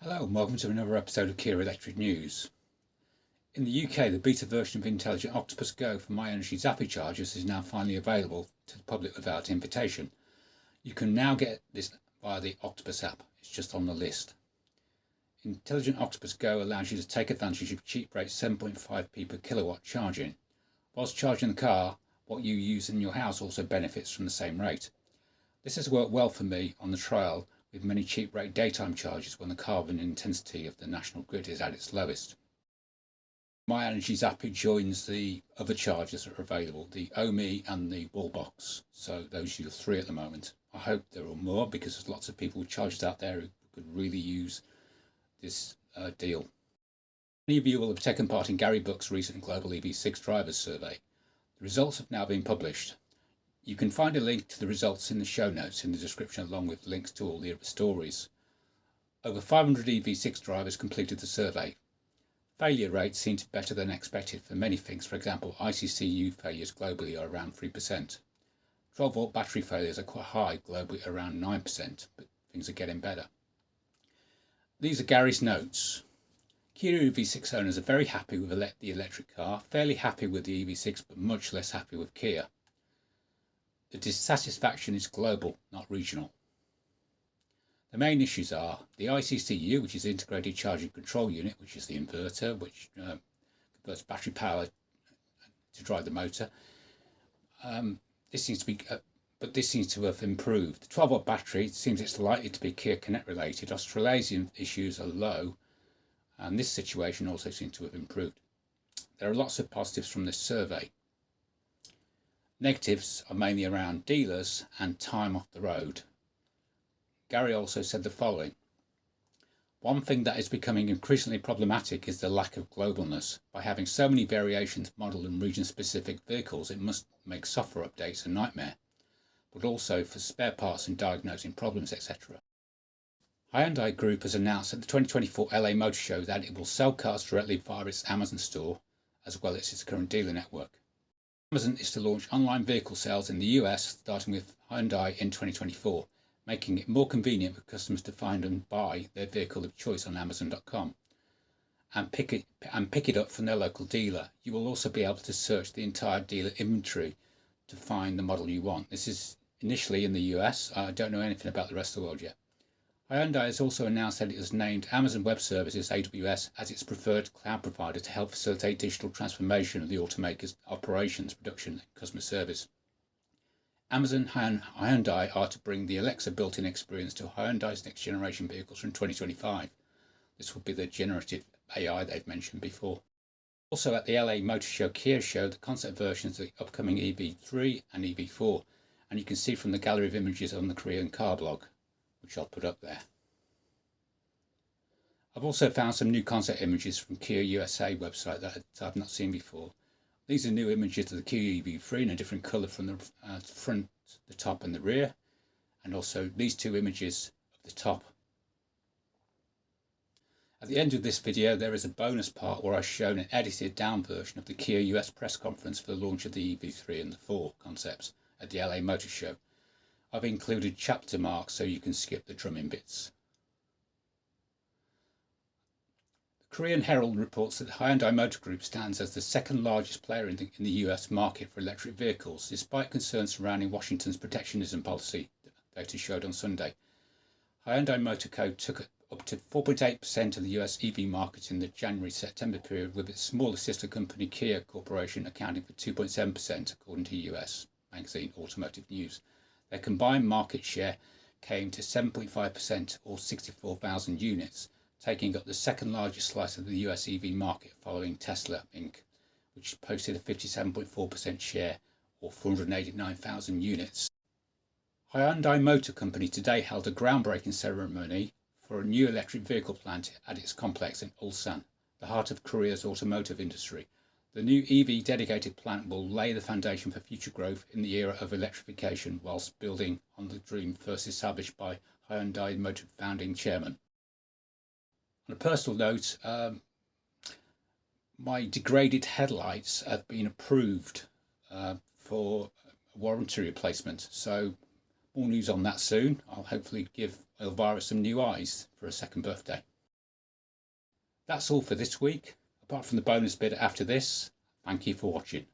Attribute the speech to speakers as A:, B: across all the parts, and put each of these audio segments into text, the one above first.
A: Hello and welcome to another episode of Kia Electric News. In the UK, the beta version of intelligent Octopus Go for MyEnergy Zappy chargers is now finally available to the public without invitation. You can now get this via the Octopus app, it's just on the list. Intelligent Octopus Go allows you to take advantage of cheap rate 7.5p per kilowatt charging. Whilst charging the car, what you use in your house also benefits from the same rate. This has worked well for me on the trial with many cheap rate daytime charges when the carbon intensity of the national grid is at its lowest. MyEnergy Zappy joins the other chargers that are available, the OMI and the Wallbox. So those are your three at the moment. I hope there are more because there's lots of people with chargers out there who could really use this deal. Many of you will have taken part in Gary Buck's recent Global EV6 Drivers Survey. The results have now been published. You can find a link to the results in the show notes in the description along with links to all the other stories. Over 500 EV6 drivers completed the survey. Failure rates seem better than expected for many things. For example, ICCU failures globally are around 3%. 12-volt battery failures are quite high globally, around 9%, but things are getting better. These are Gary's notes. Kia EV6 owners are very happy with the electric car, fairly happy with the EV6 but much less happy with Kia. The dissatisfaction is global, not regional. The main issues are the ICCU, which is the Integrated Charging Control Unit, which is the inverter, which converts battery power to drive the motor. This seems to have improved. The 12-volt battery seems it's likely to be Kia Connect related. Australasian issues are low, and this situation also seems to have improved. There are lots of positives from this survey. Negatives are mainly around dealers and time off the road. Gary also said the following. One thing that is becoming increasingly problematic is the lack of globalness. By having so many variations, model and region specific vehicles, it must make software updates a nightmare, but also for spare parts and diagnosing problems, etc. Hyundai Group has announced at the 2024 LA Motor Show that it will sell cars directly via its Amazon store as well as its current dealer network. Amazon is to launch online vehicle sales in the US, starting with Hyundai in 2024, making it more convenient for customers to find and buy their vehicle of choice on Amazon.com and pick it up from their local dealer. You will also be able to search the entire dealer inventory to find the model you want. This is initially in the US. I don't know anything about the rest of the world yet. Hyundai has also announced that it has named Amazon Web Services, AWS, as its preferred cloud provider to help facilitate digital transformation of the automaker's operations, production and customer service. Amazon and Hyundai are to bring the Alexa built-in experience to Hyundai's next generation vehicles from 2025. This will be the generative AI they've mentioned before. Also at the LA Motor Show, Kia showed the concept versions of the upcoming EV3 and EV4, and you can see from the gallery of images on the Korean Car Blog, which I'll put up there. I've also found some new concept images from Kia USA website that I've not seen before. These are new images of the Kia EV3 in a different colour from the front, the top and the rear, and also these two images of the top. At the end of this video there is a bonus part where I've shown an edited down version of the Kia US press conference for the launch of the EV3 and the 4 concepts at the LA Motor Show. I've included chapter marks so you can skip the drumming bits. The Korean Herald reports that Hyundai Motor Group stands as the second largest player in the US market for electric vehicles, despite concerns surrounding Washington's protectionism policy, data showed on Sunday. Hyundai Motor Co. took up to 4.8% of the US EV market in the January-September period, with its smaller sister company Kia Corporation accounting for 2.7% according to US magazine Automotive News. Their combined market share came to 7.5% or 64,000 units, taking up the second largest slice of the US EV market following Tesla Inc., which posted a 57.4% share or 489,000 units. Hyundai Motor Company today held a groundbreaking ceremony for a new electric vehicle plant at its complex in Ulsan, the heart of Korea's automotive industry. The new EV dedicated plant will lay the foundation for future growth in the era of electrification whilst building on the dream first established by Hyundai Motor founding chairman. On a personal note, my degraded headlights have been approved for warranty replacement, so more news on that soon. I'll hopefully give Elvira some new eyes for her second birthday. That's all for this week. Apart from the bonus bit after this, thank you for watching.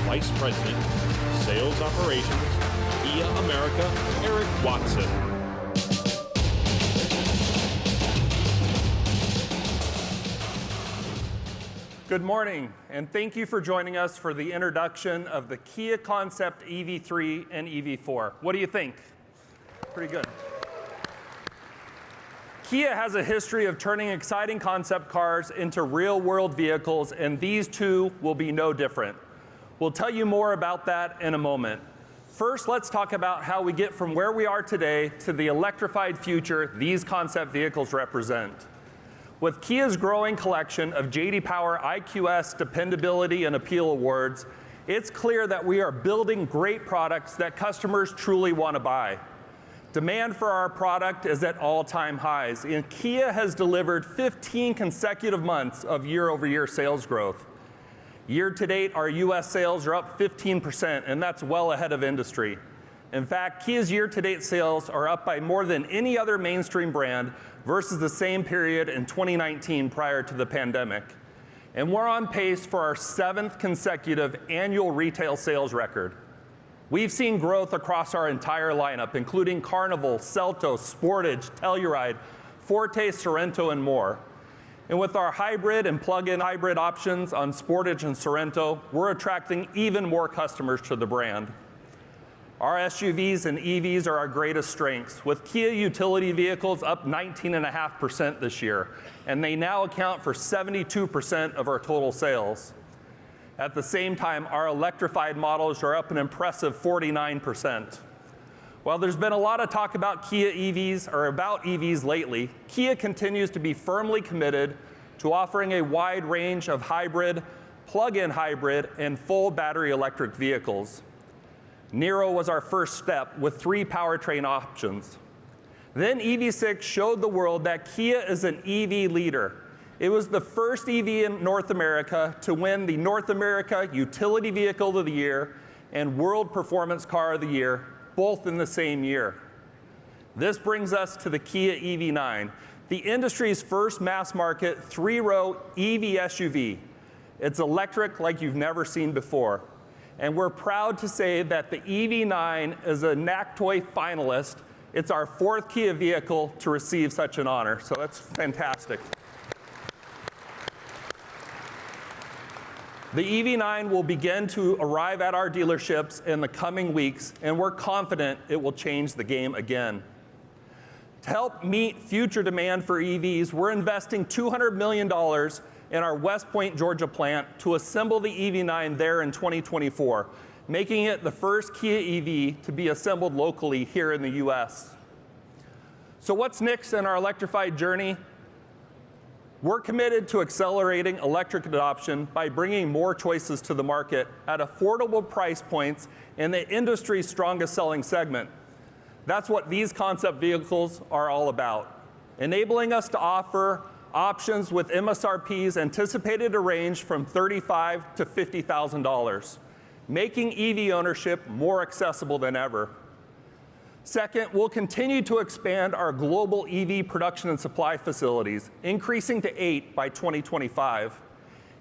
B: Vice President, Sales Operations, Kia America, Eric Watson.
C: Good morning, and thank you for joining us for the introduction of the Kia Concept EV3 and EV4. What do you think? Pretty good. Kia has a history of turning exciting concept cars into real-world vehicles, and these two will be no different. We'll tell you more about that in a moment. First, let's talk about how we get from where we are today to the electrified future these concept vehicles represent. With Kia's growing collection of J.D. Power IQS Dependability and Appeal Awards, it's clear that we are building great products that customers truly want to buy. Demand for our product is at all-time highs, and Kia has delivered 15 consecutive months of year-over-year sales growth. Year-to-date, our U.S. sales are up 15%, and that's well ahead of industry. In fact, Kia's year-to-date sales are up by more than any other mainstream brand versus the same period in 2019 prior to the pandemic. And we're on pace for our 7th consecutive annual retail sales record. We've seen growth across our entire lineup, including Carnival, Seltos, Sportage, Telluride, Forte, Sorento, and more. And with our hybrid and plug-in hybrid options on Sportage and Sorento, we're attracting even more customers to the brand. Our SUVs and EVs are our greatest strengths, with Kia utility vehicles up 19.5% this year, and they now account for 72% of our total sales. At the same time, our electrified models are up an impressive 49%. While there's been a lot of talk about Kia EVs or about EVs lately, Kia continues to be firmly committed to offering a wide range of hybrid, plug-in hybrid, and full battery electric vehicles. Niro was our first step with 3 powertrain options. Then EV6 showed the world that Kia is an EV leader. It was the first EV in North America to win the North America Utility Vehicle of the Year and World Performance Car of the Year, both in the same year. This brings us to the Kia EV9, the industry's first mass-market 3-row EV SUV. It's electric like you've never seen before. And we're proud to say that the EV9 is a NACTOY finalist. It's our 4th Kia vehicle to receive such an honor, so that's fantastic. The EV9 will begin to arrive at our dealerships in the coming weeks, and we're confident it will change the game again. To help meet future demand for EVs, we're investing $200 million in our West Point, Georgia plant to assemble the EV9 there in 2024, making it the first Kia EV to be assembled locally here in the US. So what's next in our electrified journey? We're committed to accelerating electric adoption by bringing more choices to the market at affordable price points in the industry's strongest selling segment. That's what these concept vehicles are all about. enabling us to offer options with MSRPs anticipated to range from $35,000 to $50,000, making EV ownership more accessible than ever. Second, we'll continue to expand our global EV production and supply facilities, increasing to 8 by 2025,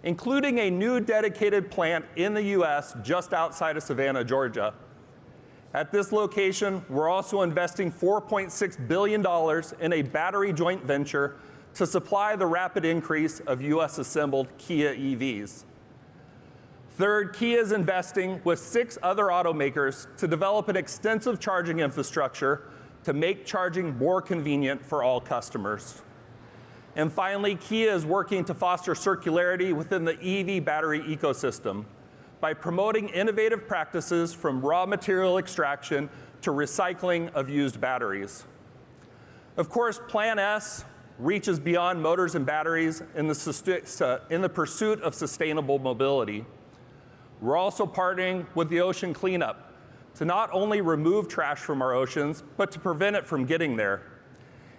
C: including a new dedicated plant in the US just outside of Savannah, Georgia. At this location, we're also investing $4.6 billion in a battery joint venture to supply the rapid increase of US assembled Kia EVs. Third, Kia is investing with 6 other automakers to develop an extensive charging infrastructure to make charging more convenient for all customers. And finally, Kia is working to foster circularity within the EV battery ecosystem by promoting innovative practices from raw material extraction to recycling of used batteries. Of course, Plan S reaches beyond motors and batteries in the pursuit of sustainable mobility. We're also partnering with the Ocean Cleanup to not only remove trash from our oceans, but to prevent it from getting there.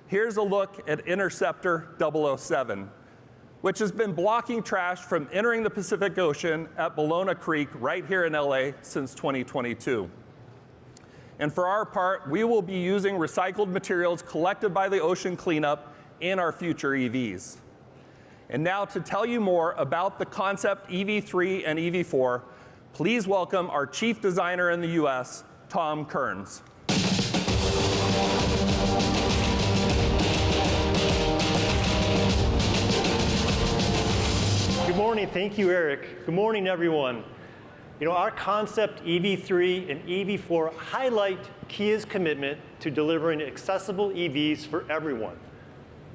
C: Here's a look at Interceptor 007, which has been blocking trash from entering the Pacific Ocean at Ballona Creek right here in LA since 2022. And for our part, we will be using recycled materials collected by the Ocean Cleanup in our future EVs. And now to tell you more about the Concept EV3 and EV4, please welcome our chief designer in the US, Tom Kearns.
D: Good morning, thank you, Eric. Good morning, everyone. You know, our Concept EV3 and EV4 highlight Kia's commitment to delivering accessible EVs for everyone.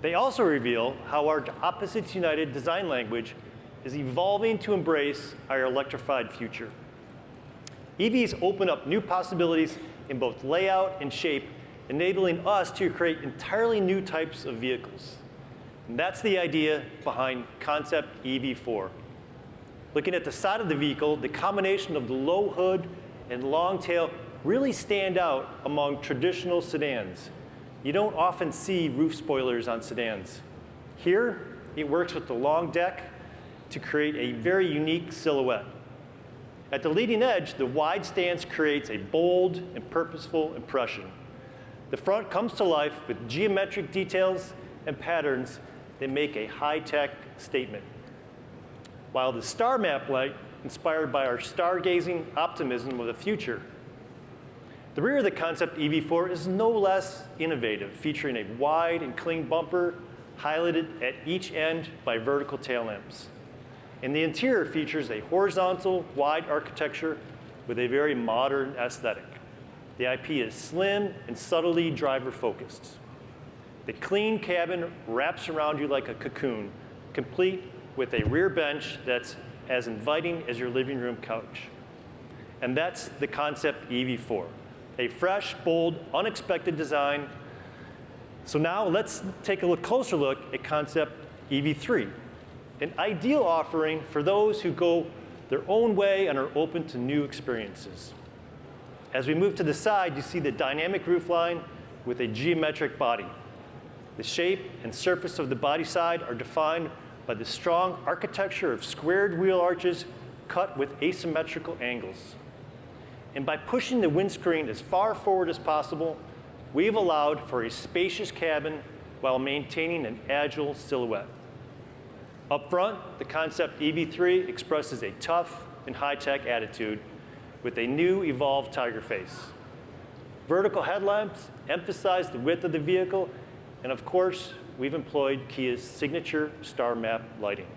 D: They also reveal how our Opposites United design language is evolving to embrace our electrified future. EVs open up new possibilities in both layout and shape, enabling us to create entirely new types of vehicles. And that's the idea behind Concept EV4. Looking at the side of the vehicle, the combination of the low hood and long tail really stand out among traditional sedans. You don't often see roof spoilers on sedans. Here, it works with the long deck to create a very unique silhouette. At the leading edge, the wide stance creates a bold and purposeful impression. The front comes to life with geometric details and patterns that make a high-tech statement. While the star map light, inspired by our stargazing optimism of the future. The rear of the Concept EV4 is no less innovative, featuring a wide and clean bumper highlighted at each end by vertical tail lamps. And the interior features a horizontal, wide architecture with a very modern aesthetic. The IP is slim and subtly driver-focused. The clean cabin wraps around you like a cocoon, complete with a rear bench that's as inviting as your living room couch. And that's the Concept EV4. A fresh, bold, unexpected design. So now let's take a closer look at Concept EV3, an ideal offering for those who go their own way and are open to new experiences. As we move to the side, you see the dynamic roofline with a geometric body. The shape and surface of the body side are defined by the strong architecture of squared wheel arches cut with asymmetrical angles. And by pushing the windscreen as far forward as possible, we've allowed for a spacious cabin while maintaining an agile silhouette. Up front, the Concept EV3 expresses a tough and high-tech attitude with a new evolved tiger face. Vertical headlamps emphasize the width of the vehicle, and of course, we've employed Kia's signature star map lighting.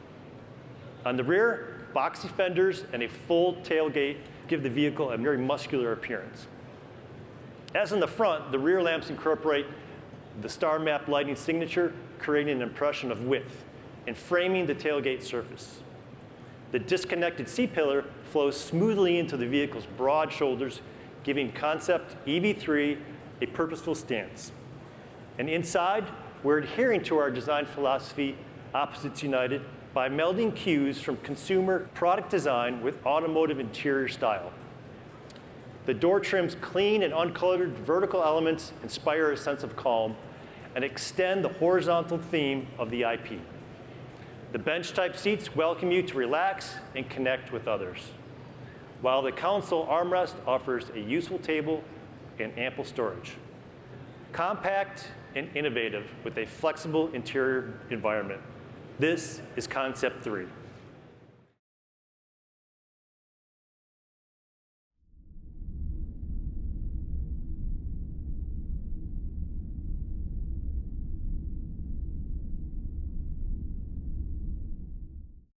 D: On the rear, boxy fenders and a full tailgate give the vehicle a very muscular appearance. As in the front, the rear lamps incorporate the star map lighting signature, creating an impression of width and framing the tailgate surface. The disconnected C-pillar flows smoothly into the vehicle's broad shoulders, giving Concept EV3 a purposeful stance. And inside, we're adhering to our design philosophy, Opposites United, by melding cues from consumer product design with automotive interior style. The door trim's clean and uncolored vertical elements inspire a sense of calm, and extend the horizontal theme of the IP. The bench-type seats welcome you to relax and connect with others, while the console armrest offers a useful table and ample storage. Compact and innovative with a flexible interior environment. This is Concept 3.